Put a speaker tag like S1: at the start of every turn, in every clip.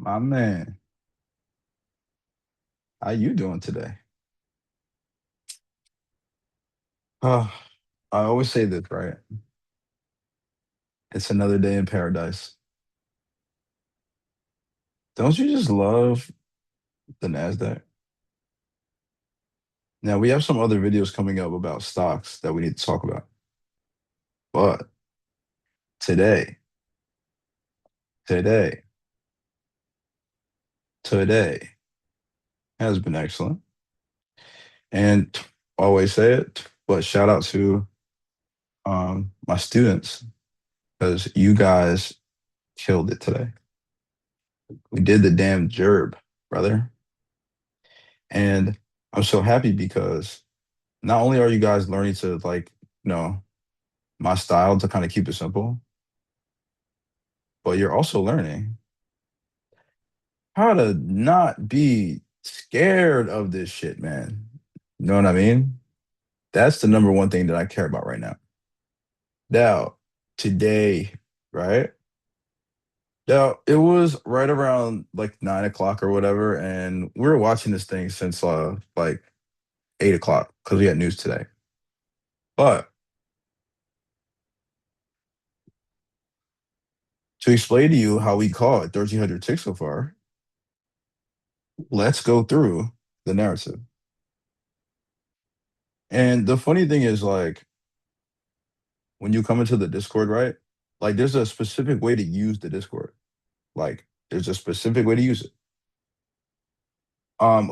S1: My man, how you doing today? Uh, I always say this, right? It's another day in paradise. Don't you just love the NASDAQ? Now, we have some other videos coming up about stocks that we need to talk about. But today, today, today has been excellent. And always say it, but shout out to my students because you guys killed it today. We did the damn gerb, brother. And I'm so happy because not only are you guys learning to you know, my style to kind of keep it simple, but you're also learning how to not be scared of this shit, man. You know what I mean? That's the number one thing that I care about right now. Now, today, right? Now, it was right around like 9 o'clock or whatever, and we were watching this thing since like 8 o'clock because we had news today. But to explain to you how we caught 1,300 ticks so far, let's go through the narrative. And the funny thing is, like, when you come into the Discord, right? Like, there's a specific way to use the Discord. Like, there's a specific way to use it.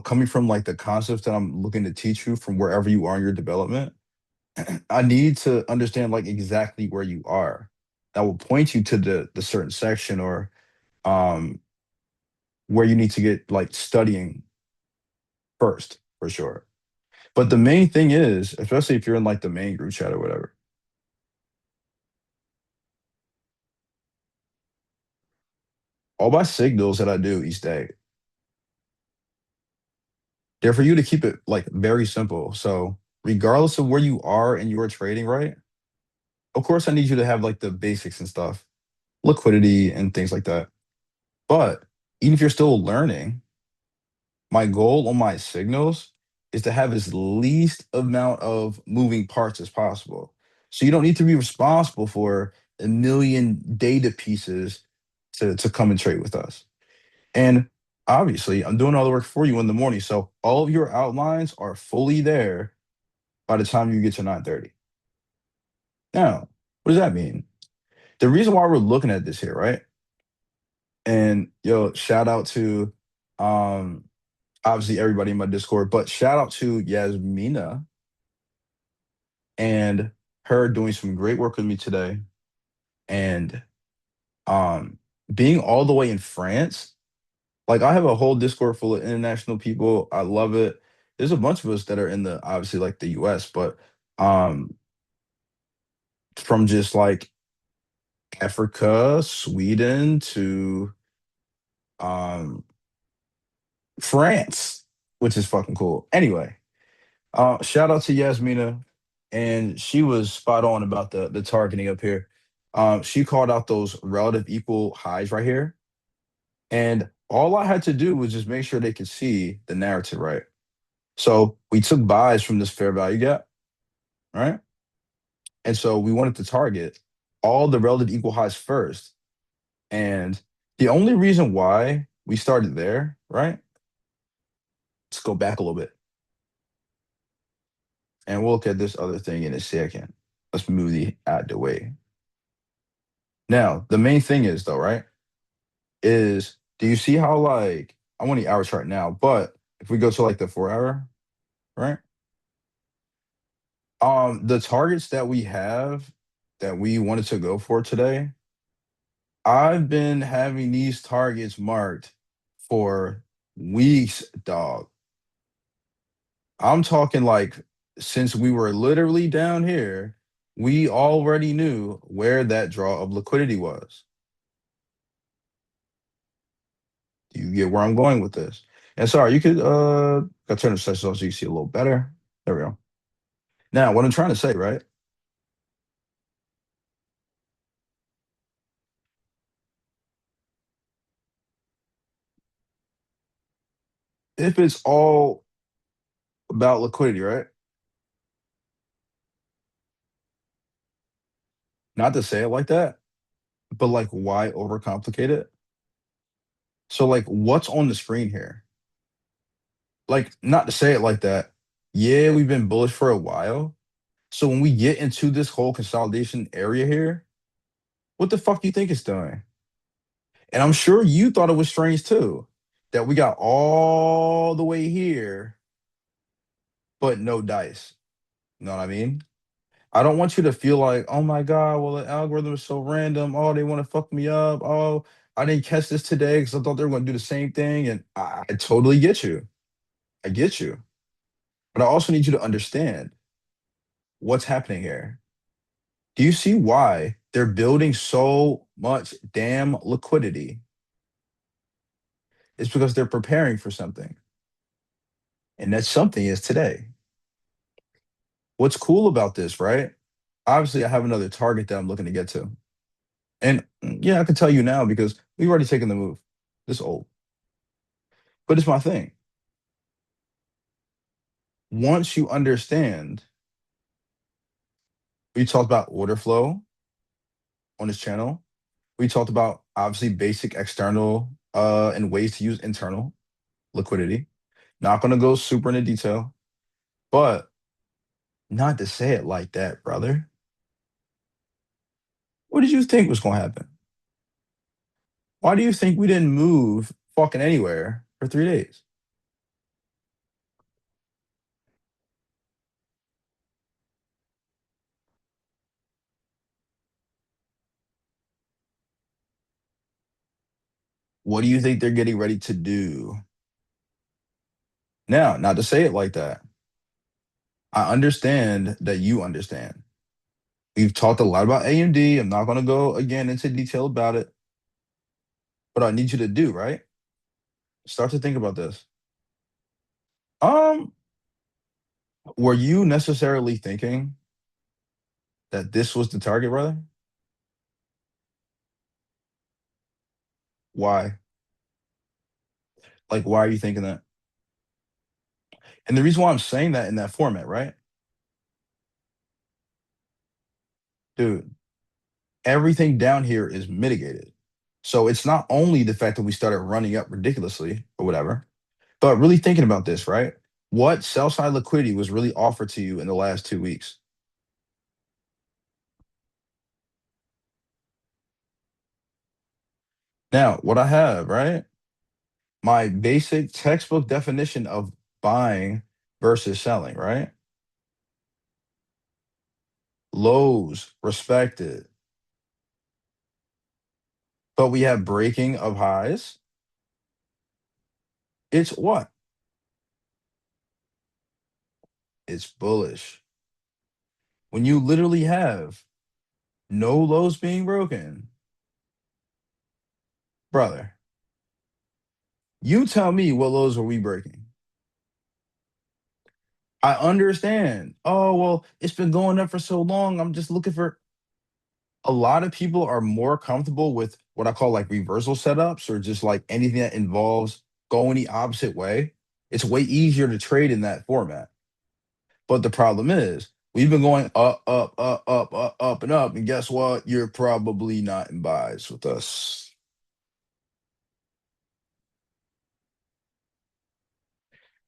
S1: Coming from like the concepts that I'm looking to teach you from wherever you are in your development, I need to understand like exactly where you are. That will point you to the certain section or um where you need to get like studying first for sure. But the main thing is, especially if you're in like the main group chat or whatever, all my signals that I do each day, they're for you to keep it like very simple. So regardless of where you are in your trading, right? Of course, I need you to have like the basics and stuff, liquidity and things like that. But even if you're still learning, my goal on my signals is to have as least amount of moving parts as possible. So you don't need to be responsible for a million data pieces to come and trade with us. And obviously, I'm doing all the work for you in the morning. So all of your outlines are fully there by the time you get to 9:30. Now, what does that mean? The reason why we're looking at this here, right? And yo, shout out to um obviously everybody in my Discord, but shout out to Yasmina and her doing some great work with me today. And um being all the way in France, like I have a whole Discord full of international people. I love it. There's a bunch of us that are in the obviously like the US, but um from just like Africa, Sweden to um France, which is fucking cool. Anyway, shout out to Yasmina, and she was spot on about the targeting up here. She called out those relative equal highs right here, and all I had to do was just make sure they could see the narrative right. So we took buys from this fair value gap, right? And so we wanted to target all the relative equal highs first. And the only reason why we started there, right? Let's go back a little bit, and we'll look at this other thing in a second. Let's move the out the way. Now, the main thing is though, right? Is do you see how like I'm on the hour chart now, but if we go to like the 4 hour, right? The targets that we have that we wanted to go for today, I've been having these targets marked for weeks, dog. I'm talking like since we were literally down here, we already knew where that draw of liquidity was. Do you get where I'm going with this? And sorry, you could I turn the session off so you can see a little better. There we go. Now, what I'm trying to say, right? if it's all about liquidity, right? Not to say it like that, but like why overcomplicate it? So like what's on the screen here? Like not to say it like that. Yeah, we've been bullish for a while. So when we get into this whole consolidation area here, what the fuck do you think it's doing? And I'm sure you thought it was strange too, that we got all the way here, but no dice. You know what I mean? I don't want you to feel like, oh my God, well, the algorithm is so random. Oh, they want to fuck me up. Oh, I didn't catch this today because I thought they were going to do the same thing. And I totally get you. I get you. But I also need you to understand what's happening here. Do you see why they're building so much damn liquidity? It's because they're preparing for something. And that something is today. What's cool about this, right? Obviously, I have another target that I'm looking to get to. And yeah, I can tell you now because we've already taken the move. This old. But it's my thing. Once you understand, we talked about order flow on this channel. We talked about obviously basic external and ways to use internal liquidity. Not gonna go super into detail, but not to say it like that, brother. What did you think was gonna happen? Why do you think we didn't move fucking anywhere for 3 days? What do you think they're getting ready to do? Now, not to say it like that. I understand that you understand. We've talked a lot about AMD. I'm not going to go again into detail about it, but I need you to do, right? Start to think about this. Um, were you necessarily thinking that this was the target, brother? Why? Like, why are you thinking that? And the reason why I'm saying that in that format, right? Dude, everything down here is mitigated. So it's not only the fact that we started running up ridiculously or whatever, but really thinking about this, right? What sell side liquidity was really offered to you in the last 2 weeks? Now, what I have, right? My basic textbook definition of buying versus selling, right? Lows respected, but we have breaking of highs. It's what? It's bullish. When you literally have no lows being broken, brother, you tell me what lows are we breaking? I understand. Oh, well, it's been going up for so long. I'm just looking for a lot of people are more comfortable with what I call like reversal setups or just like anything that involves going the opposite way. It's way easier to trade in that format. But the problem is we've been going up, up, up, up, up, up, and up. And guess what? You're probably not in buys with us.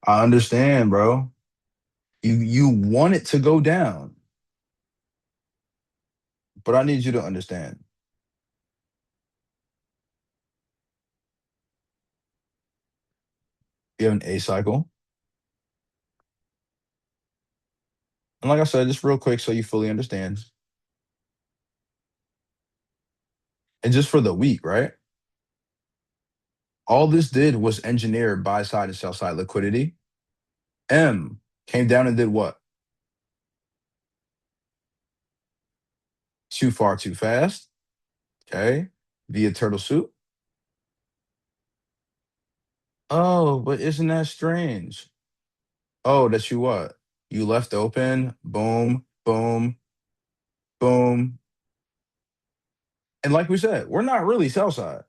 S1: I understand, bro. You want it to go down, but I need you to understand. You have an A cycle. And like I said, just real quick so you fully understand. And just for the week, right? All this did was engineer buy side and sell side liquidity. M came down and did what? Too far, too fast. Okay. Via turtle soup. Oh, but isn't that strange? Oh, that you what? You left open. Boom, boom, boom. And like we said, we're not really sell side.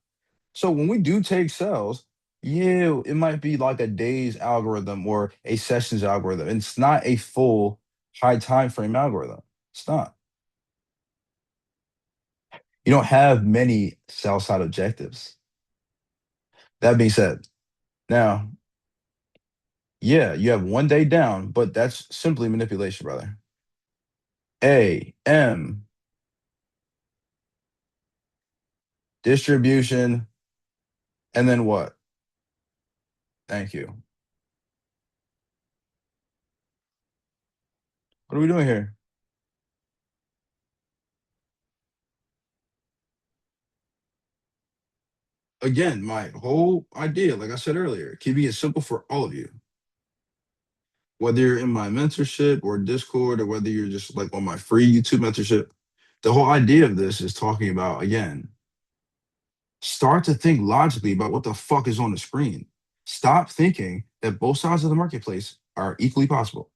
S1: So when we do take sells, Yeah, it might be like a day's algorithm or a sessions algorithm. It's not a full high time frame algorithm. It's not. You don't have many sell side objectives. That being said, now, yeah, you have 1 day down, but that's simply manipulation, brother. AM, distribution, and then what? Thank you. What are we doing here? Again, my whole idea, like I said earlier, keeping it simple for all of you. Whether you're in my mentorship or Discord, or whether you're just like on my free YouTube mentorship, the whole idea of this is talking about, again, start to think logically about what the fuck is on the screen. Stop thinking that both sides of the marketplace are equally possible.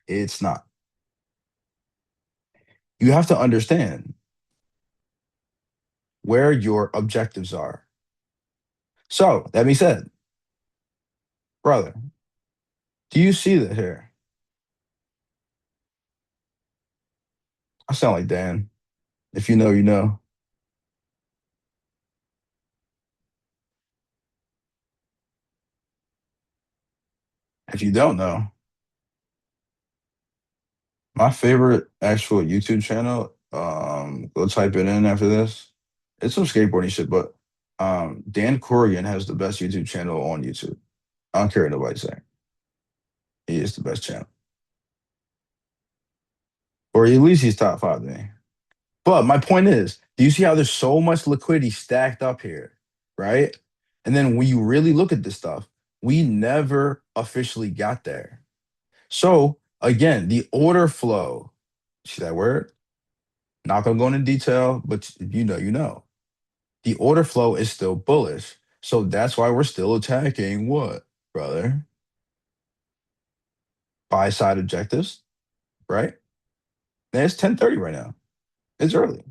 S1: It's not. You have to understand where your objectives are. So, that being said, brother, do you see that here? I sound like Dan. If you know, you know. If you don't know, my favorite actual YouTube channel, go type it in after this. It's some skateboarding shit, but Dan Corrigan has the best YouTube channel on YouTube. I don't care what nobody say. He is the best channel. Or at least he's top five to me. But my point is, do you see how there's so much liquidity stacked up here, right? And then when you really look at this stuff, we never officially got there. So again, the order flow, see that word? Not gonna go into detail, but you know, you know. The order flow is still bullish. So that's why we're still attacking what, brother? Buy side objectives, right? And it's 10:30 right now. It's early.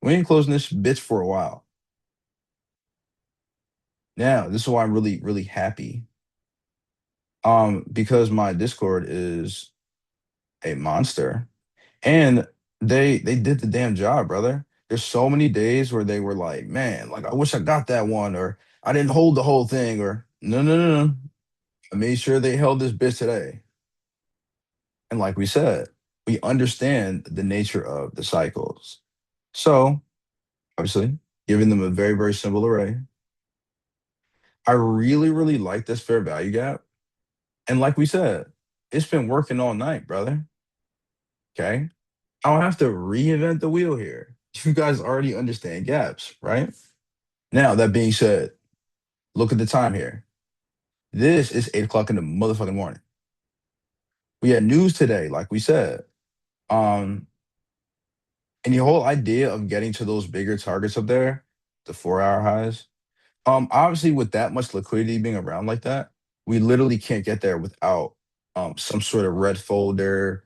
S1: We ain't closing this bitch for a while. Now, this is why I'm really, really happy. Because my Discord is a monster. And they did the damn job, brother. There's so many days where they were like, man, like I wish I got that one, or I didn't hold the whole thing, or no, no, no, no. I made sure they held this bitch today. And like we said, we understand the nature of the cycles. So, obviously, giving them a very, very simple array. I really, really like this fair value gap. And like we said, it's been working all night, brother. Okay. I don't have to reinvent the wheel here. You guys already understand gaps, right? Now, that being said, look at the time here. This is 8 o'clock in the motherfucking morning. We had news today, like we said. Um, and the whole idea of getting to those bigger targets up there, the 4 hour highs, obviously with that much liquidity being around like that, we literally can't get there without some sort of red folder,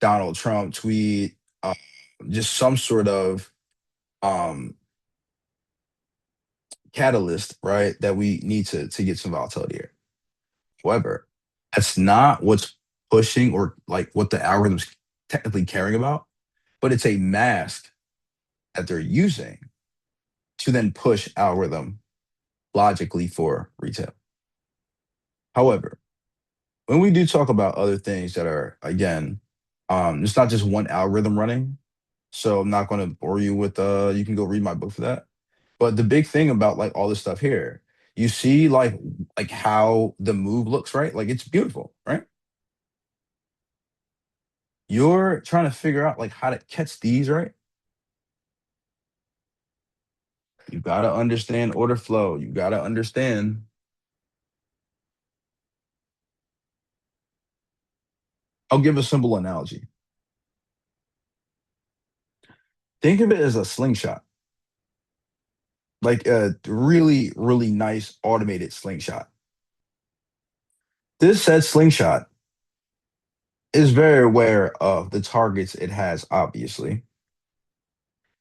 S1: Donald Trump tweet, just some sort of um catalyst, right? That we need to get some volatility here. However, that's not what's pushing or like what the algorithm's technically caring about, but it's a mask that they're using to then push algorithm logically for retail. However, when we do talk about other things that are again, it's not just one algorithm running. So I'm not going to bore you with you can go read my book for that. But the big thing about like all this stuff here, you see like how the move looks, right? Like it's beautiful, right? You're trying to figure out like how to catch these, right? You gotta understand order flow. You gotta understand. I'll give a simple analogy. Think of it as a slingshot, like a really, really nice automated slingshot. This said slingshot is very aware of the targets it has, obviously.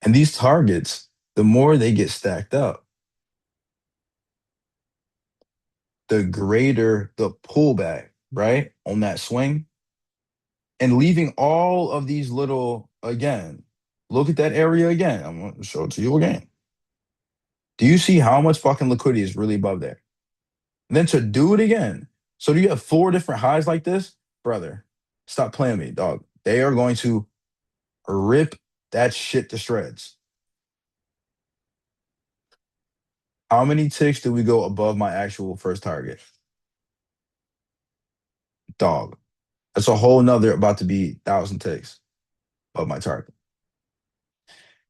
S1: And these targets, the more they get stacked up, the greater the pullback, right? On that swing and leaving all of these little, again, look at that area again. I'm going to show it to you again. Do you see how much fucking liquidity is really above there? And then to do it again. So do you have four different highs like this? Brother, stop playing me, dog. They are going to rip that shit to shreds. How many ticks did we go above my actual first target? Dog. That's a whole nother about to be 1,000 ticks of my target.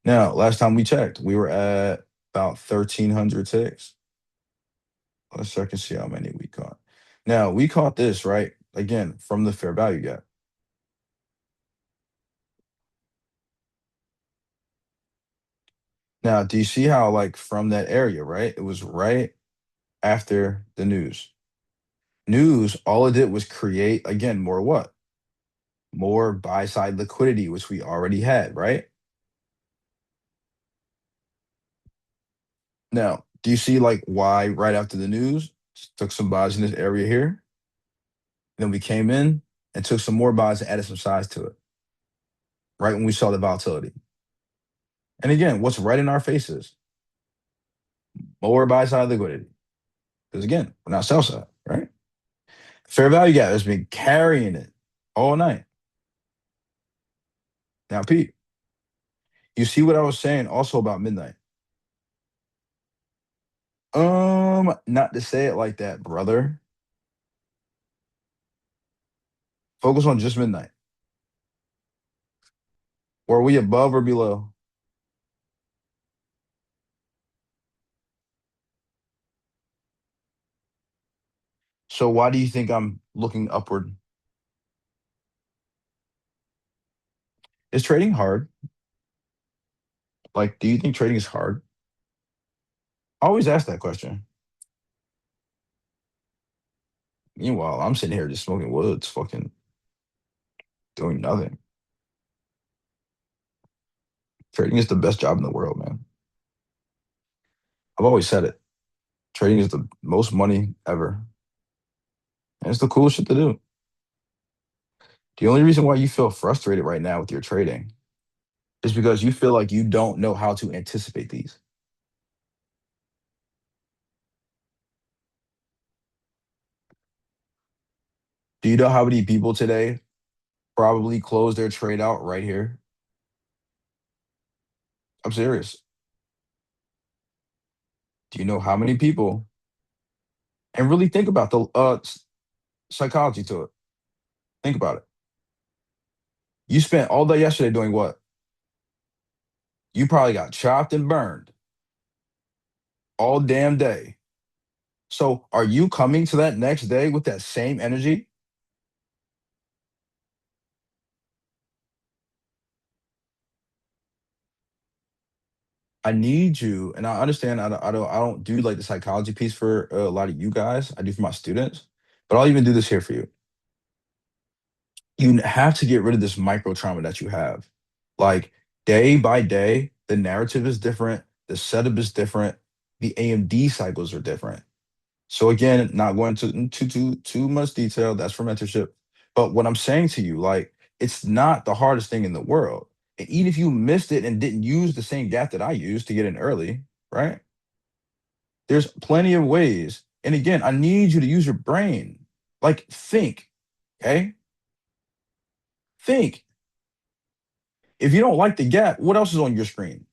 S1: Now, last time we checked, we were at about 1,300 ticks. Let's check and see how many we caught. Now, we caught this, right? Again, from the fair value gap. Now, do you see how, like, from that area, right? It was right after the news. News, all it did was create, again, more what? More buy side liquidity, which we already had, right? Now, do you see, like, why right after the news, took some buys in this area here? Then we came in and took some more buys and added some size to it, right when we saw the volatility. And again, what's right in our faces? More buy side liquidity. Because again, we're not sell side, right? Fair value gap has been carrying it all night. Now, Pete, you see what I was saying also about midnight. Not to say it like that, brother. Focus on just midnight. Were we above or below? So why do you think I'm looking upward? Is trading hard? Like, do you think trading is hard? I always ask that question. Meanwhile, I'm sitting here just smoking woods, fucking doing nothing. Trading is the best job in the world, man. I've always said it. Trading is the most money ever. And it's the coolest shit to do. The only reason why you feel frustrated right now with your trading is because you feel like you don't know how to anticipate these. Do you know how many people today probably close their trade out right here? I'm serious. Do you know how many people? And really think about the psychology to it. Think about it. You spent all day yesterday doing what? You probably got chopped and burned all damn day. So are you coming to that next day with that same energy? I need you, and I understand I don't do like the psychology piece for a lot of you guys. I do for my students, but I'll even do this here for you. You have to get rid of this micro trauma that you have. Like day by day, the narrative is different, the setup is different, the AMD cycles are different. So again, not going to too much detail. That's for mentorship. But what I'm saying to you, like, it's not the hardest thing in the world. And even if you missed it and didn't use the same gap that I used to get in early, right? There's plenty of ways. And again, I need you to use your brain. Like, think, okay? Think. If you don't like the gap, what else is on your screen?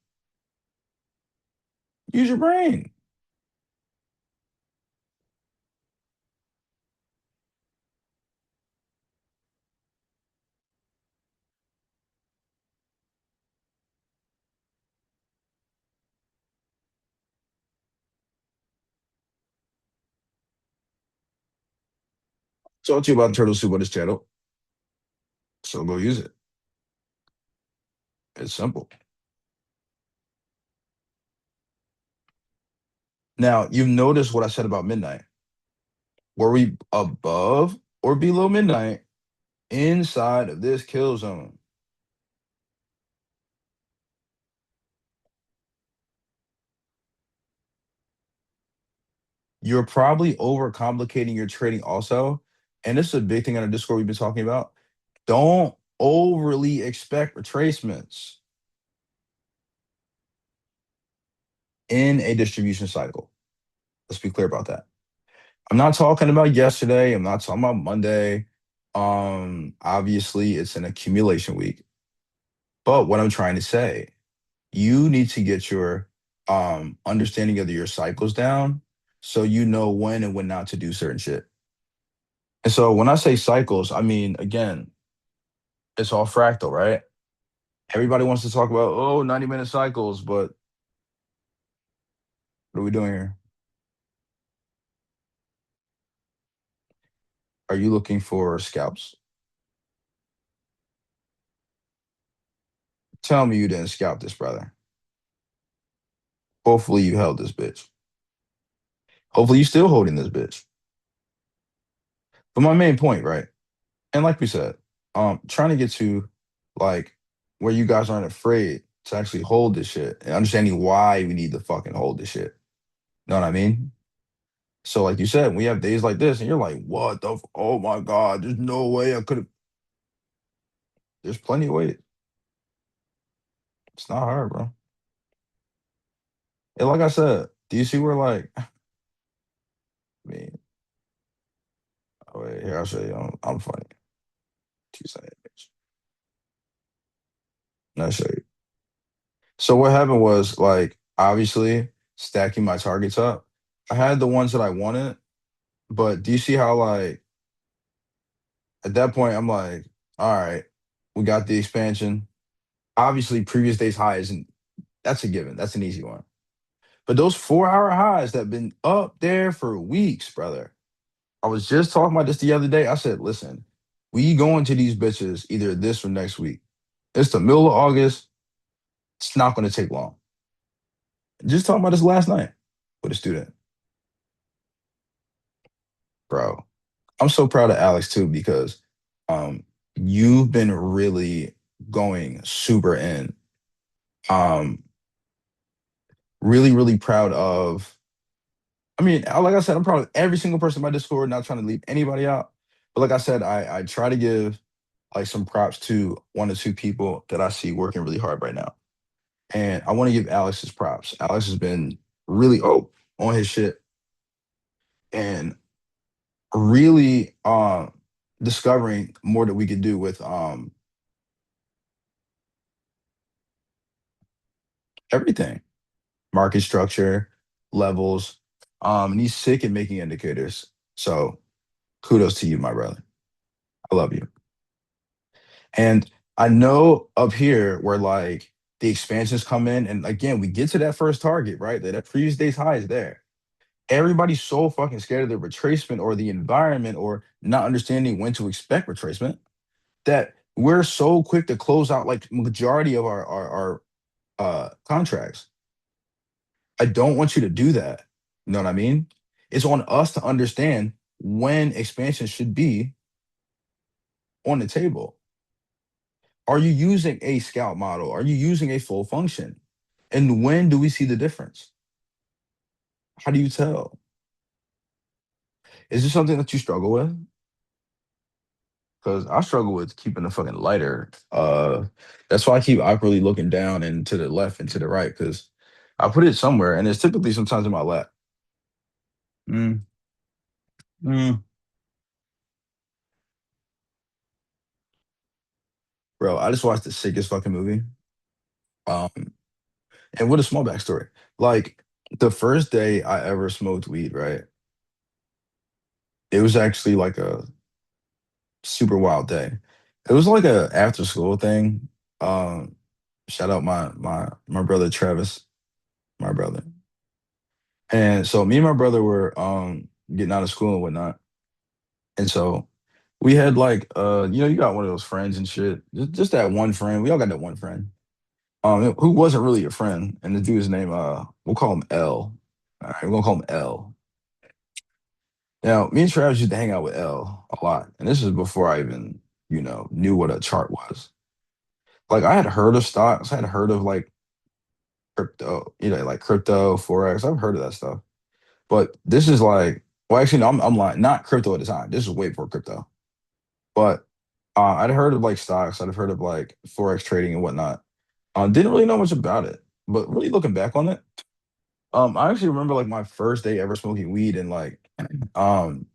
S1: Use your brain. Talk to you about turtle soup on this channel. So go use it. It's simple. Now, you've noticed what I said about midnight. Were we above or below midnight inside of this kill zone? you're probably overcomplicating your trading also. And this is a big thing on the Discord we've been talking about. Don't overly expect retracements in a distribution cycle. Let's be clear about that. I'm not talking about yesterday. I'm not talking about Monday. Obviously, it's an accumulation week. But what I'm trying to say, you need to get your understanding of your cycles down so you know when and when not to do certain shit. And so when I say cycles, I mean, again, it's all fractal, right? Everybody wants to talk about, oh, 90-minute cycles, but what are we doing here? Are you looking for scalps? Tell me you didn't scalp this, brother. Hopefully you held this bitch. Hopefully you still holding this bitch. But my main point, right? And like we said, trying to get to like where you guys aren't afraid to actually hold this shit and understanding why we need to fucking hold this shit. Know what I mean? So like you said, we have days like this, and you're like, what the? Oh my god, there's no way I could have. There's plenty of ways. It's not hard, bro. And like I said, do you see where like, I mean, oh, wait, here I'll show you. I'm funny. 2 seconds. I'll show you. So what happened was like obviously stacking my targets up. I had the ones that I wanted, but do you see how like at that point I'm like, all right, we got the expansion. Obviously, previous day's highs, and that's a given. That's an easy one. But those 4 hour highs that have been up there for weeks, brother. I was just talking about this the other day. I said, listen, we go into these bitches either this or next week. It's the middle of August. It's not going to take long. Just talking about this last night with a student, bro. I'm so proud of Alex too because um, you've been really going super in. Um, really, really proud of. I mean, like I said, I'm proud of every single person in my Discord. Not trying to leave anybody out, but like I said, I try to give like some props to 1 or 2 people that I see working really hard right now. And I want to give Alex his props. Alex has been really on his shit and really discovering more that we could do with everything. Market structure, levels. And he's sick at making indicators. So kudos to you, my brother. I love you. And I know up here where like the expansions come in, and again, we get to that first target, right? That previous day's high is there. Everybody's so fucking scared of the retracement or the environment or not understanding when to expect retracement that we're so quick to close out like majority of our contracts. I don't want you to do that. You know what I mean? It's on us to understand when expansion should be on the table. Are you using a scout model? Are you using a full function? And when do we see the difference? How do you tell? Is this something that you struggle with? Because I struggle with keeping the fucking lighter. That's why I keep awkwardly looking down and to the left and to the right because I put it somewhere and it's typically sometimes in my lap. Mm, mm. Bro, I just watched the sickest fucking movie. Um, and with a small backstory, like the first day I ever smoked weed, right? It was actually like a super wild day. It was like a after school thing. Um, shout out my brother Travis, my brother. And so me and my brother were getting out of school and whatnot. And so we had like you got one of those friends and shit. Just that one friend. We all got that one friend. Who wasn't really a friend. And the dude's name we'll call him L. All right, we're gonna call him L. Now, me and Travis used to hang out with L a lot. And this is before I even, knew what a chart was. Like I had heard of stocks, I had heard of like crypto, like crypto, forex. I've heard of that stuff. But this is like, well, actually, no, I'm lying. Not crypto at the time. This is way before crypto. But I'd heard of like stocks. I'd heard of like forex trading and whatnot. Didn't really know much about it. But really looking back on it, I actually remember like my first day ever smoking weed and like um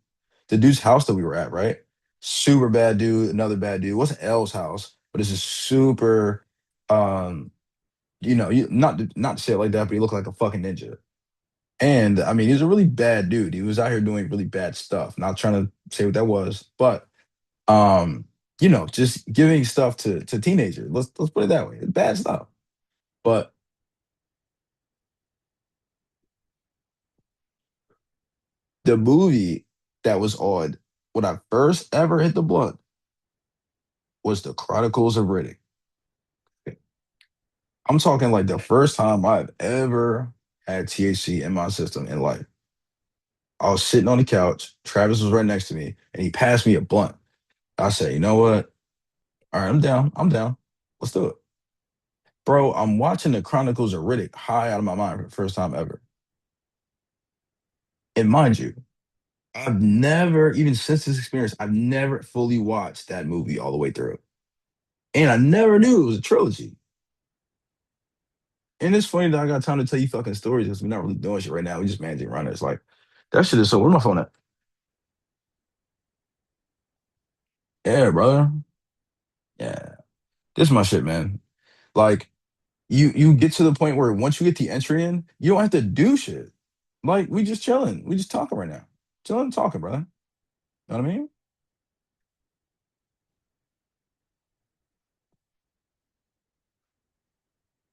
S1: the dude's house that we were at, right? Super bad dude, another bad dude. It wasn't L's house, but it's just super um, not to say it like that, but he looked like a fucking ninja. And I mean, he's a really bad dude. He was out here doing really bad stuff. Not trying to say what that was, but just giving stuff to teenagers. Let's put it that way. It's bad stuff. But the movie that was on when I first ever hit the blunt was The Chronicles of Riddick. I'm talking like the first time I've ever had THC in my system in life. I was sitting on the couch. Travis was right next to me, and he passed me a blunt. I said, you know what? All right, I'm down. I'm down. Let's do it. Bro, I'm watching the Chronicles of Riddick high out of my mind for the first time ever. And mind you, I've never, even since this experience, I've never fully watched that movie all the way through. And I never knew it was a trilogy. And it's funny that I got time to tell you fucking stories because we're not really doing shit right now. We're just managing runners. Like, that shit is so, where's my phone at? Yeah, brother. Yeah. This is my shit, man. Like, you get to the point where once you get the entry in, you don't have to do shit. Like, we just chilling. We just talking right now. Chilling and talking, brother. Know what I mean?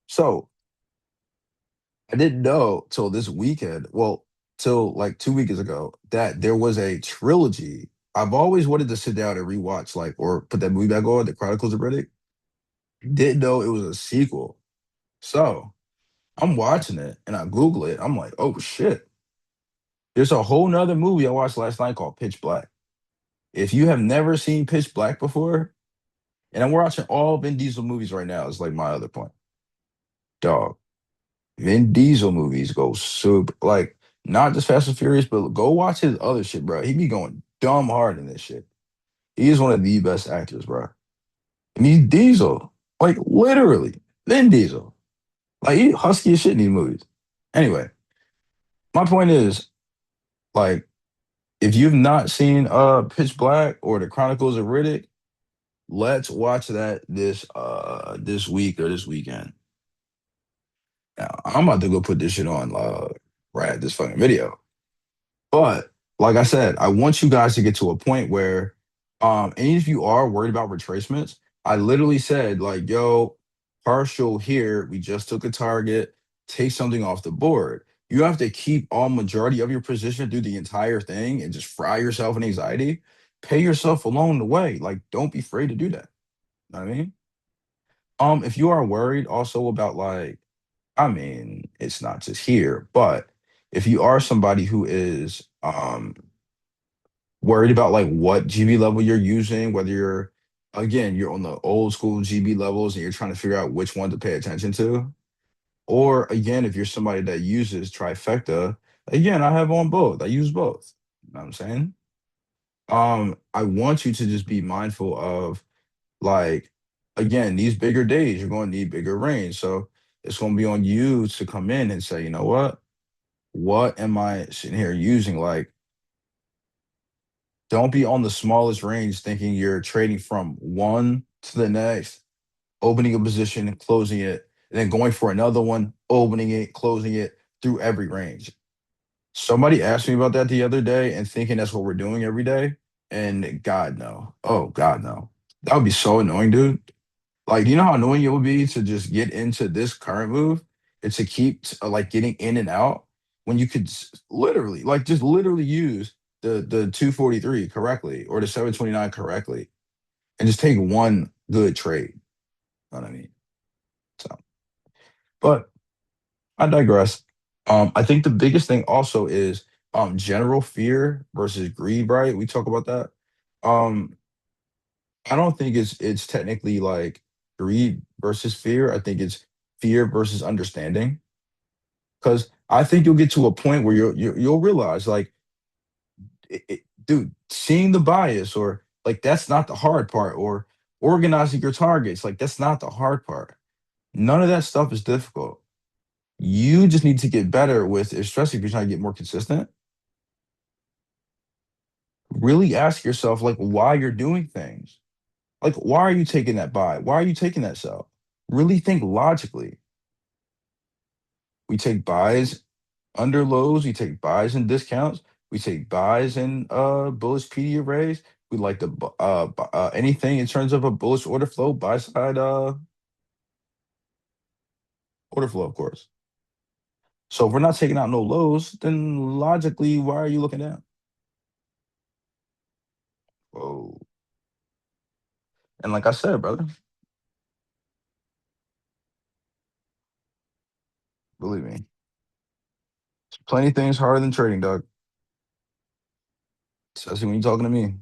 S1: So I didn't know till this weekend, well, till like 2 weeks ago, that there was a trilogy. I've always wanted to sit down and rewatch, like, or put that movie back on, The Chronicles of Riddick. Didn't know it was a sequel. So I'm watching it and I Google it. I'm like, oh shit. There's a whole nother movie I watched last night called Pitch Black. If you have never seen Pitch Black before, and I'm watching all Vin Diesel movies right now, is like my other point. Dog, Vin Diesel movies go super, like, not just Fast and Furious, but go watch his other shit, bro. He be going dumb hard in this shit. He is one of the best actors, bro. And he's Diesel, like literally, Vin Diesel. Like he husky as shit in these movies. Anyway, my point is, like, if you've not seen Pitch Black or The Chronicles of Riddick, let's watch that this week or this weekend. Now, I'm about to go put this shit on right at this fucking video. But like I said, I want you guys to get to a point where, and if you are worried about retracements, I literally said like, yo, partial here, we just took a target, take something off the board. You have to keep all majority of your position through the entire thing and just fry yourself in anxiety. Pay yourself along the way. Like, don't be afraid to do that. Know what I mean? If you are worried also about like, I mean, it's not just here, but if you are somebody who is worried about like what GB level you're using, whether you're again, you're on the old school GB levels and you're trying to figure out which one to pay attention to, or again, if you're somebody that uses trifecta, again, I have on both. I use both. You know what I'm saying? I want you to just be mindful of like, again, these bigger days, you're going to need bigger range. So it's going to be on you to come in and say, you know what? What am I sitting here using? Like, don't be on the smallest range thinking you're trading from one to the next, opening a position and closing it, and then going for another one, opening it, closing it through every range. Somebody asked me about that the other day and thinking that's what we're doing every day. And God, no. Oh, God, no. That would be so annoying, dude. Like, do you know how annoying it would be to just get into this current move and to keep like getting in and out when you could literally, like, just literally use the 243 correctly or the 729 correctly and just take one good trade. You know what I mean? So, but I digress. I think the biggest thing also is general fear versus greed, right? We talk about that. Um, I don't think it's technically like greed versus fear. I think it's fear versus understanding. Because I think you'll get to a point where you'll realize like, dude, seeing the bias or like that's not the hard part, or organizing your targets, like that's not the hard part. None of that stuff is difficult. You just need to get better with, especially if you're trying to get more consistent. Really ask yourself like why you're doing things. Like why are you taking that buy? Why are you taking that sell? Really think logically. We take buys under lows, we take buys and discounts, we take buys and bullish PD arrays. We like the anything in terms of a bullish order flow, buy side order flow, of course. So if we're not taking out no lows, then logically, why are you looking down? Whoa. And like I said, brother, believe me, plenty of things harder than trading, dog. Especially when you're talking to me.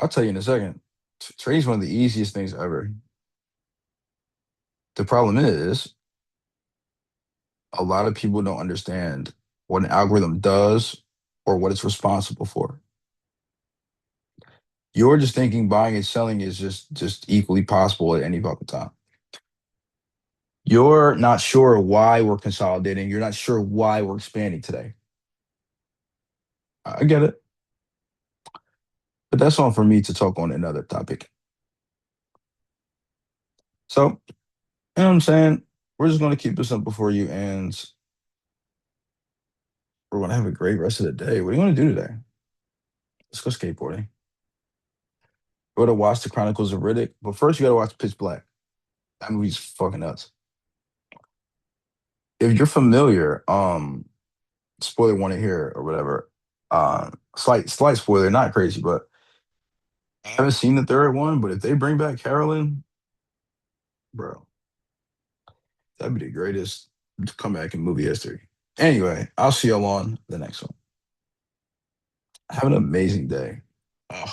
S1: I'll tell you in a second. Trading's one of the easiest things ever. The problem is a lot of people don't understand what an algorithm does or what it's responsible for. You're just thinking buying and selling is just equally possible at any fucking time. You're not sure why we're consolidating. You're not sure why we're expanding today. I get it. But that's all for me to talk on another topic. So, you know what I'm saying? We're just going to keep it simple for you, and we're going to have a great rest of the day. What do you want to do today? Let's go skateboarding. Go to watch the Chronicles of Riddick. But first, you got to watch Pitch Black. That movie's fucking nuts. If you're familiar, spoiler warning here or whatever. Slight spoiler, not crazy, but I haven't seen the third one. But if they bring back Carolyn, bro, that'd be the greatest comeback in movie history. Anyway, I'll see y'all on the next one. Have an amazing day. Ugh.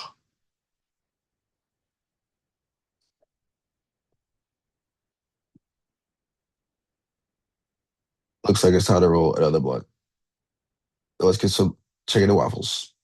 S1: Looks like it's time to roll another blood. Let's get some chicken and waffles.